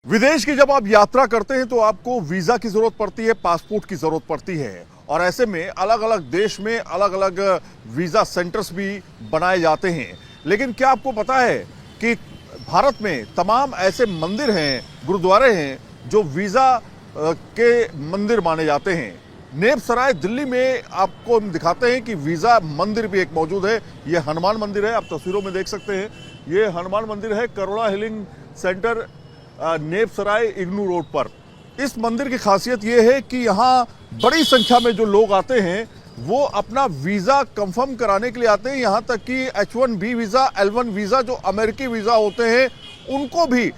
विदेश की जब आप यात्रा करते हैं तो आपको वीजा की जरूरत पड़ती है, पासपोर्ट की जरूरत पड़ती है। और ऐसे में अलग अलग देश में अलग अलग वीजा सेंटर्स भी बनाए जाते हैं। लेकिन क्या आपको पता है कि भारत में तमाम ऐसे मंदिर हैं, गुरुद्वारे हैं जो वीजा के मंदिर माने जाते हैं। नेप सराय दिल्ली में आपको हम दिखाते हैं कि वीजा मंदिर भी एक मौजूद है। ये हनुमान मंदिर है, आप तस्वीरों में देख सकते हैं। ये हनुमान मंदिर है करुणा हीलिंग सेंटर, नेप सराय इग्नू रोड पर। इस मंदिर की खासियत यह है कि यहाँ बड़ी संख्या में जो लोग आते हैं वो अपना वीजा कंफर्म कराने के लिए आते हैं। यहाँ तक कि H1B वीजा, L1 वीजा जो अमेरिकी वीजा होते हैं उनको भी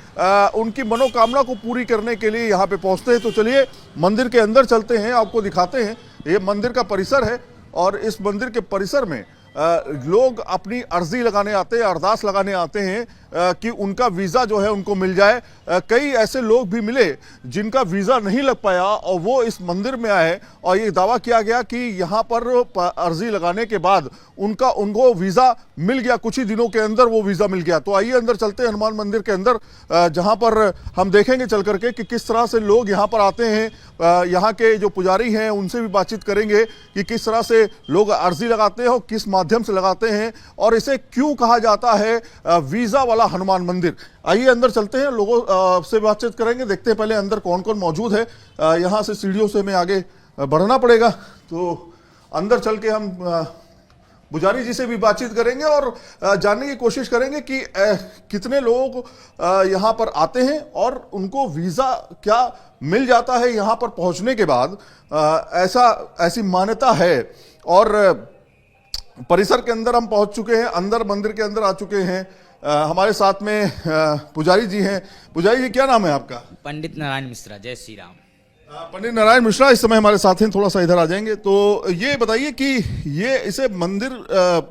उनकी मनोकामना को पूरी करने के लिए यहाँ पे पहुँचते हैं। तो चलिए मंदिर के अंदर चलते हैं, आपको दिखाते हैं। ये मंदिर का परिसर है और इस मंदिर के परिसर में लोग अपनी अर्जी लगाने आते हैं, अरदास लगाने आते हैं कि उनका वीज़ा जो है उनको मिल जाए। कई ऐसे लोग भी मिले जिनका वीज़ा नहीं लग पाया और वो इस मंदिर में आए और ये दावा किया गया कि यहाँ पर अर्जी लगाने के बाद उनको वीज़ा मिल गया, कुछ ही दिनों के अंदर वो वीज़ा मिल गया। तो आइए अंदर चलते हैं हनुमान मंदिर के अंदर, जहाँ पर हम देखेंगे चल करके कि किस तरह से लोग यहाँ पर आते हैं। यहाँ के जो पुजारी हैं उनसे भी बातचीत करेंगे कि किस तरह से लोग अर्जी लगाते हैं और किस माध्यम से लगाते हैं और इसे क्यों कहा जाता है वीज़ा वाला हनुमान मंदिर। आइए अंदर चलते हैं, लोगों से बातचीत करेंगे, देखते हैं पहले अंदर कौन कौन मौजूद है। यहाँ से सीढ़ियों से हमें आगे बढ़ना पड़ेगा, तो अंदर चल के हम पुजारी जी से भी बातचीत करेंगे और जानने की कोशिश करेंगे कि कितने लोग यहाँ पर आते हैं और उनको वीज़ा क्या मिल जाता है यहाँ पर पहुँचने के बाद। ऐसी मान्यता है। और परिसर के अंदर हम पहुँच चुके हैं, अंदर मंदिर के अंदर आ चुके हैं। हमारे साथ में पुजारी जी हैं। पुजारी जी, क्या नाम है आपका? पंडित नारायण मिश्रा। जय श्री राम। पंडित नारायण मिश्रा इस समय हमारे साथ हैं, थोड़ा सा इधर आ जाएंगे। तो ये बताइए कि इसे मंदिर,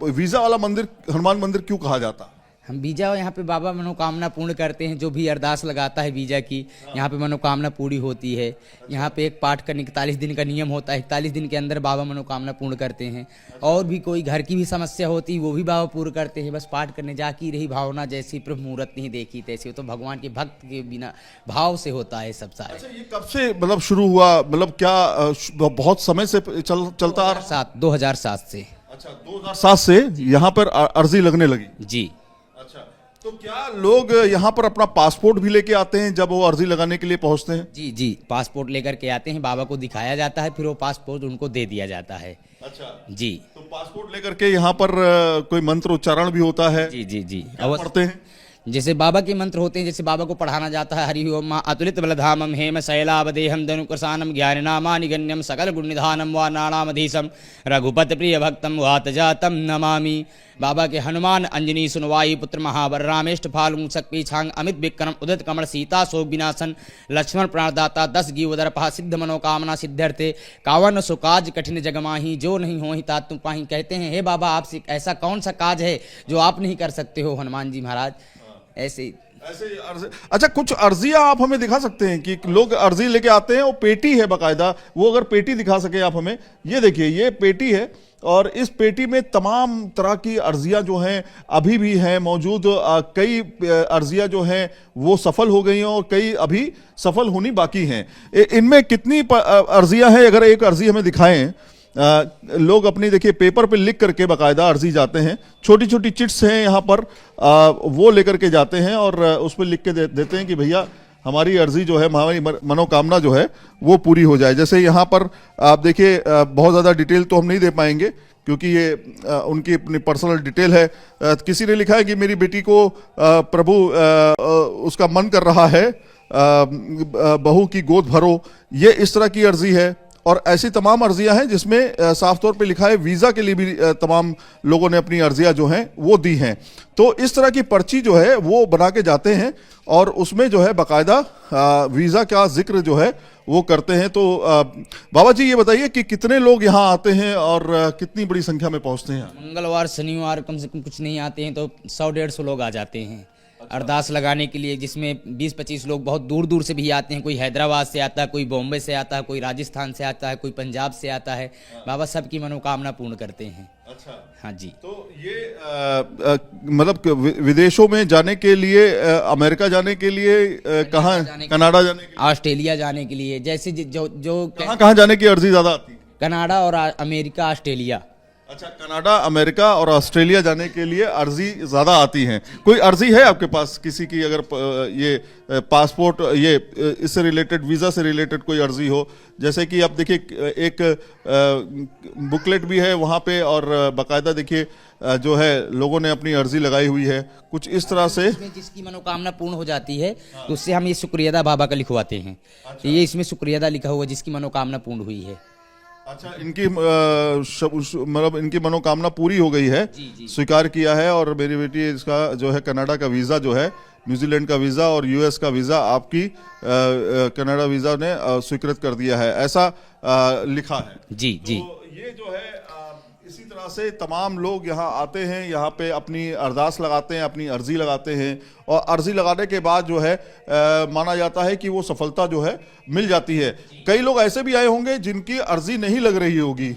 वीजा वाला मंदिर, हनुमान मंदिर क्यों कहा जाता है? हम वीजा यहाँ पे बाबा मनोकामना पूर्ण करते हैं। जो भी अरदास लगाता है वीजा की, यहाँ पे मनोकामना पूरी होती है। यहाँ पे एक पाठ का 41 दिन का नियम होता है, 41 दिन के अंदर बाबा मनोकामना पूर्ण करते हैं। और भी कोई घर की भी समस्या होती है वो भी बाबा पूर्ण करते हैं। बस पाठ करने जाकी रही भावना, जैसी प्रभु मुहूर्त नहीं देखी तैसी। तो भगवान के भक्त के बिना भाव से होता है सब सारे। अच्छा, ये कब से मतलब शुरू हुआ? मतलब क्या बहुत समय से चलता आ रहा? 2007 से। अच्छा, 2007 से यहाँ पर अर्जी लगने लगी जी। अच्छा, तो क्या लोग यहाँ पर अपना पासपोर्ट भी लेके आते हैं जब वो अर्जी लगाने के लिए पहुँचते हैं? जी जी, पासपोर्ट लेकर के आते हैं, बाबा को दिखाया जाता है, फिर वो पासपोर्ट उनको दे दिया जाता है। अच्छा जी। तो पासपोर्ट लेकर के यहाँ पर कोई मंत्र उच्चारण भी होता है? जी जी जी, क्या पढ़ते हैं? जैसे बाबा के मंत्र होते हैं, जैसे बाबा को पढ़ाना जाता है। हरि ओम अतुलित बलधामम हेम शैलावदेहम धनुकृसानम ज्ञाननामा निगण्यम सकल गुणनिधानम व नाणामधीशम रघुपत प्रिय भक्तम वात जातम नमामि। बाबा के हनुमान अंजनी सुनवाई पुत्र महावर रामेष्ट फालुंग सक्पी छांग अमित विक्रम उदित कमल सीता शोक विनाशन लक्ष्मण प्राणदाता 10 गीवदर्पा सिद्ध मनोकामना सिद्ध्यर्थे कावन सुकाज कठिन जगमाही जो नहीं हो ता तुम पाही। कहते हैं हे बाबा, आपसे ऐसा कौन सा काज है जो आप नहीं कर सकते हो हनुमान जी महाराज। ऐसे अर्जी। अच्छा, कुछ अर्जियां आप हमें दिखा सकते हैं कि लोग अर्जी लेके आते हैं, वो पेटी है बाकायदा, वो अगर पेटी दिखा सके आप हमें। ये देखिए, ये पेटी है और इस पेटी में तमाम तरह की अर्जियां जो हैं अभी भी हैं मौजूद। कई अर्जियां जो हैं वो सफल हो गई हैं और कई अभी सफल होनी बाकी हैं। इनमें कितनी अर्जियां हैं? अगर एक अर्जी हमें दिखाएं। लोग अपनी देखिए पेपर पे लिख करके बाकायदा अर्जी जाते हैं, छोटी छोटी चिट्स हैं यहाँ पर, वो लेकर के जाते हैं और उस पर लिख के देते हैं कि भैया हमारी अर्जी जो है, हमारी मनोकामना जो है वो पूरी हो जाए। जैसे यहाँ पर आप देखिए, बहुत ज़्यादा डिटेल तो हम नहीं दे पाएंगे क्योंकि ये उनकी अपनी पर्सनल डिटेल है। किसी ने लिखा है कि मेरी बेटी को प्रभु उसका मन कर रहा है, बहू की गोद भरो, ये इस तरह की अर्जी है। और ऐसी तमाम अर्जियां हैं जिसमें साफ तौर पे लिखा है वीज़ा के लिए भी तमाम लोगों ने अपनी अर्जियां जो हैं वो दी हैं। तो इस तरह की पर्ची जो है वो बना के जाते हैं और उसमें जो है बाकायदा वीज़ा का जिक्र जो है वो करते हैं। तो बाबा जी, ये बताइए कि कितने लोग यहाँ आते हैं और कितनी बड़ी संख्या में पहुँचते हैं? मंगलवार शनिवार कम से कम कुछ नहीं आते हैं तो 100-150 लोग आ जाते हैं। अरदास लगाने के लिए, जिसमें 20-25 लोग बहुत दूर दूर से भी आते हैं। कोई हैदराबाद से आता है, कोई बॉम्बे से आता है, कोई राजस्थान से आता है, कोई पंजाब से आता है। बाबा सबकी मनोकामना पूर्ण करते हैं। अच्छा, हाँ जी। तो ये मतलब कि विदेशों में जाने के लिए, अमेरिका जाने के लिए, कहाँ, कनाडा जाने के लिए, ऑस्ट्रेलिया जाने के लिए, जैसे जो कहाँ कहाँ जाने की अर्जी ज्यादा आती है? कनाडा और अमेरिका, ऑस्ट्रेलिया। अच्छा, कनाडा, अमेरिका और ऑस्ट्रेलिया जाने के लिए अर्जी ज्यादा आती हैं। कोई अर्जी है आपके पास किसी की, अगर ये पासपोर्ट, ये इससे रिलेटेड, वीजा से रिलेटेड कोई अर्जी हो? जैसे कि आप देखिए एक बुकलेट भी है वहाँ पे, और बाकायदा देखिए जो है लोगों ने अपनी अर्जी लगाई हुई है कुछ इस तरह से। जिसकी मनोकामना पूर्ण हो जाती है तो उससे हम ये शुक्रियादा बाबा का लिखवाते हैं। तो ये इसमें शुक्रियादा लिखा हुआ, जिसकी मनोकामना पूर्ण हुई है। अच्छा, इनकी मतलब इनकी मनोकामना पूरी हो गई है, स्वीकार किया है, और मेरी बेटी इसका जो है कनाडा का वीज़ा जो है, न्यूजीलैंड का वीज़ा और यूएस का वीज़ा आपकी कनाडा वीज़ा ने स्वीकृत कर दिया है, ऐसा लिखा है। जी जी। तो ये जो है इसी तरह से तमाम लोग यहाँ आते हैं, यहाँ पे अपनी अरदास लगाते हैं, अपनी अर्जी लगाते हैं, और अर्जी लगाने के बाद जो है माना जाता है कि वो सफलता जो है मिल जाती है। कई लोग ऐसे भी आए होंगे जिनकी अर्जी नहीं लग रही होगी,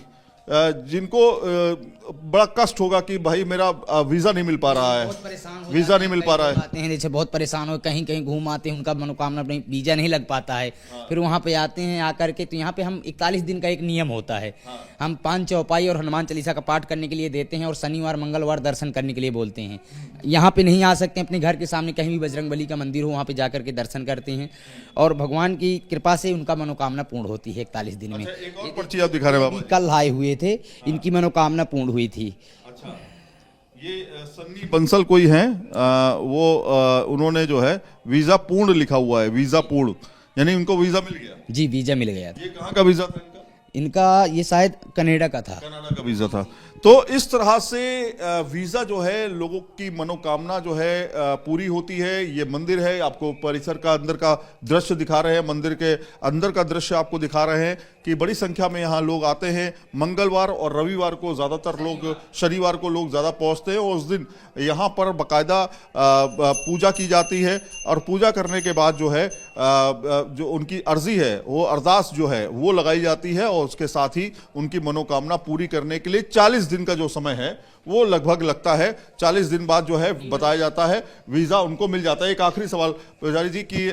जिनको बड़ा कष्ट होगा कि भाई मेरा वीजा नहीं मिल पा रहा है, वीजा नहीं मिल पा रहा है। आते हैं जैसे बहुत परेशान हो, कहीं कहीं घूम आते हैं, उनका मनोकामना नहीं, वीजा नहीं लग पाता है। फिर वहाँ पे आते हैं, आकर के तो यहाँ पे हम 41 दिन का एक नियम होता है। हम 5 चौपाई और हनुमान चालीसा का पाठ करने के लिए देते हैं, और शनिवार मंगलवार दर्शन करने के लिए बोलते हैं। यहाँ पे नहीं आ सकते, अपने घर के सामने कहीं भी बजरंगबली का मंदिर हो, वहाँ पे जाकर के दर्शन करते हैं, और भगवान की कृपा से उनका मनोकामना पूर्ण होती है 41 दिन में। एक और पर्ची आप दिखा रहे हैं बाबा, कल आए हुए थे, इनकी मनोकामना पूर्ण हुई थी। अच्छा, ये सन्नी बंसल कोई हैं, वो उन्होंने जो है वीजा पूर्ण लिखा हुआ है, वीजा पूर्ण, यानी उनको वीजा मिल गया। जी, वीजा मिल गया था। ये कहाँ का वीजा था इनका? इनका ये शायद कनाडा का था। कनाडा का वीजा था। तो इस तरह से वीजा जो है, लोगों की मनोकामना जो है पूरी होती है। ये मंदिर है, आपको परिसर का अंदर का दृश्य दिखा रहे हैं, मंदिर के अंदर का दृश्य आपको दिखा रहे हैं कि बड़ी संख्या में यहाँ लोग आते हैं। मंगलवार और रविवार को ज़्यादातर लोग, शनिवार को लोग ज़्यादा पहुँचते हैं, और उस दिन यहाँ पर बाकायदा पूजा की जाती है, और पूजा करने के बाद जो है जो उनकी अर्जी है, वो अरदास जो है वो लगाई जाती है, और उसके साथ ही उनकी मनोकामना पूरी करने के लिए 40 दिन का जो समय है वो लगभग लगता है। 40 दिन बाद जो है बताया जाता है वीज़ा उनको मिल जाता है। एक आखिरी सवाल पुजारी जी की,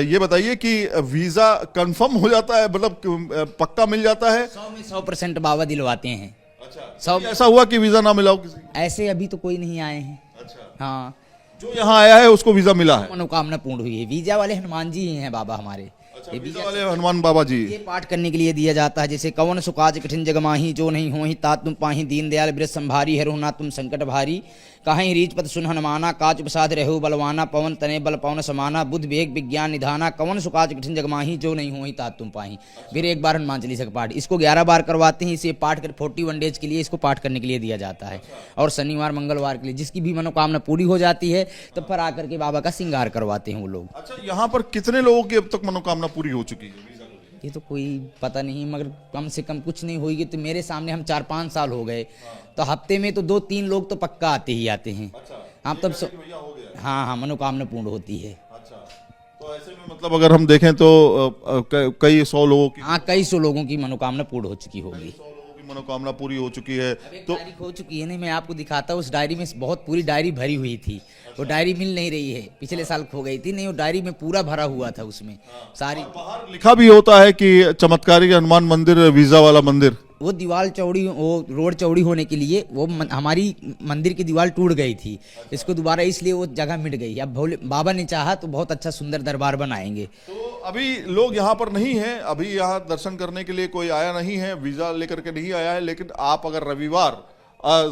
ये बताइए कि वीज़ा कंफर्म हो जाता है, मतलब पक्का मिल जाता है? 100 में 100% बाबा दिलवाते हैं। अच्छा, ऐसा हुआ कि वीज़ा ना मिला हो किसी? ऐसे अभी तो कोई नहीं आए हैं। अच्छा, हाँ, जो यहाँ आया है उसको वीज़ा मिला है, मनोकामना पूर्ण हुई है। वीजा वाले हनुमान जी ही हैं बाबा हमारे। ये वीजा वाले हनुमान बाबा जी। ये पाठ करने के लिए दिया जाता है, जैसे कवन सुकाज कठिन जग माही, जो नहीं होही तात तुम पाही, दीन दयाल ब्रज संभारी, हरहु ना तुम संकट भारी, कहीं रीच पद सुन हनुमाना, काज प्रसाद रहु बलवाना, पवन तने बल पवन समाना, बुद्ध वेग विज्ञान निधाना, कवन सुकाज कठिन जग माही, जो नहीं होही तात तुम पाही। फिर एक बार हनुमान चालीसा का पाठ, इसको 11 बार करवाते हैं। इसे पाठ कर 41 डेज के लिए इसको पाठ करने के लिए दिया जाता है, और शनिवार मंगलवार के लिए जिसकी भी मनोकामना पूरी हो जाती है तब पर आकर के बाबा का श्रृंगार करवाते हैं वो लोग। अच्छा, यहाँ पर कितने लोगों की अब तक मनोकामना पूरी हो चुकी है? ये तो कोई पता नहीं, मगर कम से कम कुछ नहीं होगी तो मेरे सामने हम 4-5 साल हो गए, तो हफ्ते में तो 2-3 लोग तो पक्का आते ही आते हैं। हाँ, तब हाँ, मनोकामना पूर्ण होती है। अच्छा, तो ऐसे में मतलब अगर हम देखें तो कई 100 लोगों की, हाँ, कई 100 लोगों की मनोकामना पूर्ण हो चुकी होगी। 100 लोगों की मनोकामना पूरी हो चुकी है। तो तारीख हो चुकी है, नहीं मैं आपको दिखाता हूँ। उस डायरी में बहुत पूरी डायरी भरी हुई थी। वो डायरी मिल नहीं रही है, पिछले साल खो गई थी। नहीं, वो डायरी में पूरा भरा हुआ था, उसमें सारी। बाहर लिखा भी होता है कि चमत्कारी हनुमान मंदिर, वीजा वाला मंदिर। वो दीवार चौड़ी, वो रोड चौड़ी होने के लिए वो हमारी मंदिर की दीवार टूट गई थी, इसको दोबारा इसलिए वो जगह मिट गई। अब भोले बाबा ने चाहा तो बहुत अच्छा सुंदर दरबार बनाएंगे। तो अभी लोग यहाँ पर नहीं हैं, अभी यहाँ दर्शन करने के लिए कोई आया नहीं है, वीजा लेकर के नहीं आया है। लेकिन आप अगर रविवार,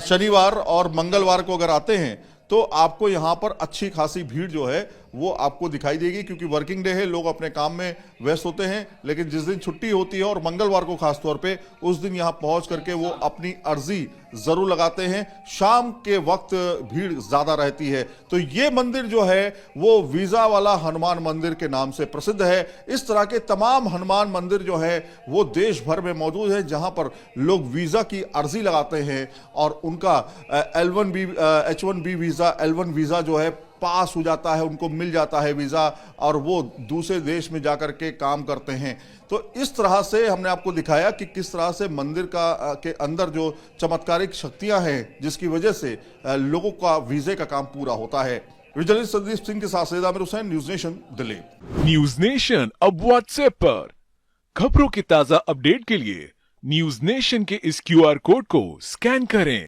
शनिवार और मंगलवार को अगर आते हैं तो आपको यहाँ पर अच्छी खासी भीड़ जो है वो आपको दिखाई देगी, क्योंकि वर्किंग डे है, लोग अपने काम में व्यस्त होते हैं। लेकिन जिस दिन छुट्टी होती है, और मंगलवार को खास तौर पे, उस दिन यहाँ पहुंच करके वो अपनी अर्जी जरूर लगाते हैं। शाम के वक्त भीड़ ज्यादा रहती है। तो ये मंदिर जो है वो वीजा वाला हनुमान मंदिर के नाम से प्रसिद्ध है। इस तरह के तमाम हनुमान मंदिर जो है वो देश भर में मौजूद है, जहां पर लोग वीजा की अर्जी लगाते हैं, और उनका H1B वीजा, L1 वीजा जो है पास हो जाता है, उनको मिल जाता है वीजा और वो दूसरे देश में जाकर के काम करते हैं। तो इस तरह से हमने आपको दिखाया कि किस तरह से मंदिर के अंदर जो चमत्कारिक शक्तियां हैं जिसकी वजह से लोगों का वीजे का काम पूरा होता है। जर्नलिस्ट संदीप सिंह के साथ Syed Aamir Hussain, news nation, Delhi. News nation अब व्हाट्सएप पर खबरों के ताजा अपडेट के लिए न्यूज नेशन के इस QR कोड को स्कैन करें।